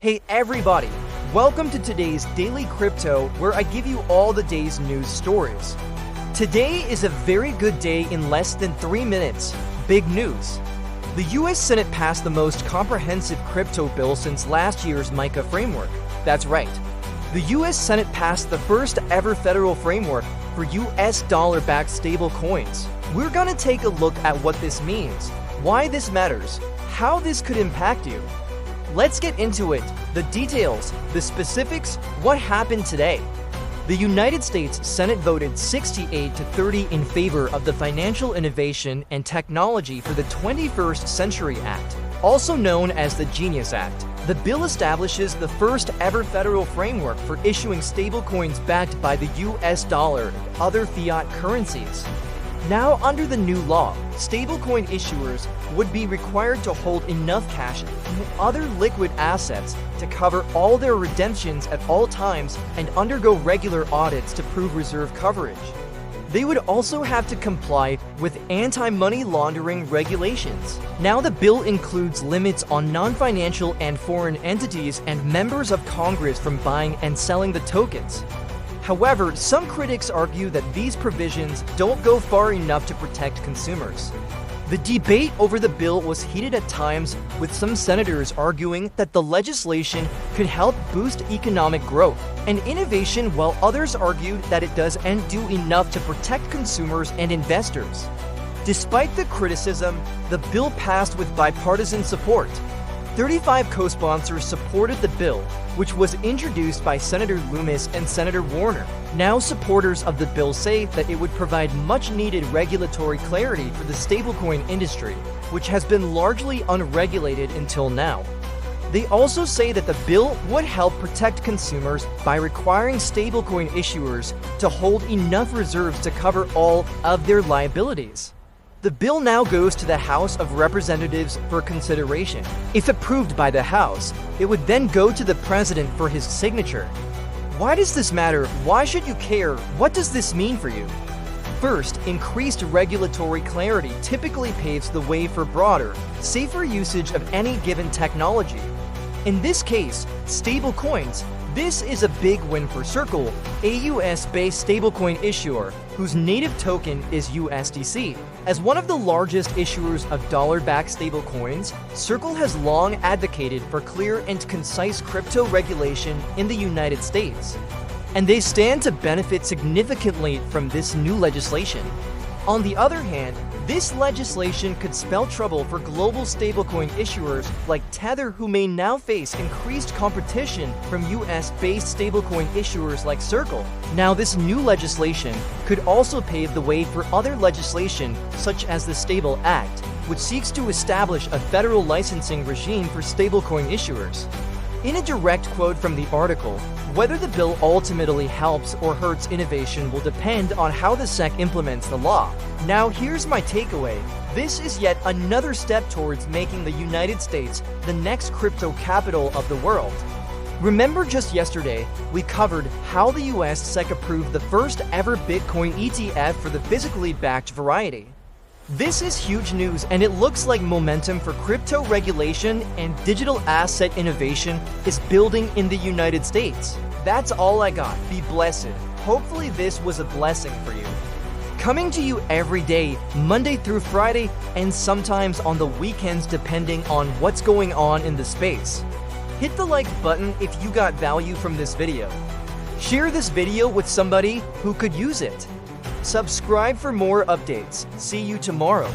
Hey everybody, welcome to today's Daily Crypto, where I give you all the day's news stories. Today is a very good day in less than 3 minutes. Big news. The US Senate passed the most comprehensive crypto bill since last year's MiCA framework. That's right. The US Senate passed the first ever federal framework for US dollar-backed stablecoins. We're gonna take a look at what this means, why this matters, how this could impact you. Let's get into it, the details, the specifics, what happened today. The United States Senate voted 68 to 30 in favor of the Financial Innovation and Technology for the 21st Century Act, also known as the Genius Act. The bill establishes the first ever federal framework for issuing stablecoins backed by the US dollar and other fiat currencies. Now, under the new law, stablecoin issuers would be required to hold enough cash and other liquid assets to cover all their redemptions at all times and undergo regular audits to prove reserve coverage. They would also have to comply with anti-money laundering regulations. Now the bill includes limits on non-financial and foreign entities and members of Congress from buying and selling the tokens. However, some critics argue that these provisions don't go far enough to protect consumers. The debate over the bill was heated at times, with some senators arguing that the legislation could help boost economic growth and innovation, while others argued that it doesn't do enough to protect consumers and investors. Despite the criticism, the bill passed with bipartisan support. 35 co-sponsors supported the bill, which was introduced by Senator Loomis and Senator Warner. Now supporters of the bill say that it would provide much-needed regulatory clarity for the stablecoin industry, which has been largely unregulated until now. They also say that the bill would help protect consumers by requiring stablecoin issuers to hold enough reserves to cover all of their liabilities. The bill now goes to the House of Representatives for consideration. If approved by the House, it would then go to the President for his signature. Why does this matter? Why should you care? What does this mean for you? First, increased regulatory clarity typically paves the way for broader, safer usage of any given technology. In this case, stablecoins. This is a big win for Circle, a US-based stablecoin issuer whose native token is USDC. As one of the largest issuers of dollar-backed stablecoins, Circle has long advocated for clear and concise crypto regulation in the United States, and they stand to benefit significantly from this new legislation. On the other hand, this legislation could spell trouble for global stablecoin issuers like Tether, who may now face increased competition from US-based stablecoin issuers like Circle. Now, this new legislation could also pave the way for other legislation, such as the Stable Act, which seeks to establish a federal licensing regime for stablecoin issuers. In a direct quote from the article, whether the bill ultimately helps or hurts innovation will depend on how the SEC implements the law. Now, here's my takeaway. This is yet another step towards making the United States the next crypto capital of the world. Remember, just yesterday, we covered how the US SEC approved the first ever Bitcoin ETF for the physically backed variety. This is huge news, and it looks like momentum for crypto regulation and digital asset innovation is building in the United States. That's all I got. Be blessed. Hopefully this was a blessing for you. Coming to you every day, Monday through Friday, and sometimes on the weekends depending on what's going on in the space. Hit the like button if you got value from this video. Share this video with somebody who could use it. Subscribe for more updates. See you tomorrow.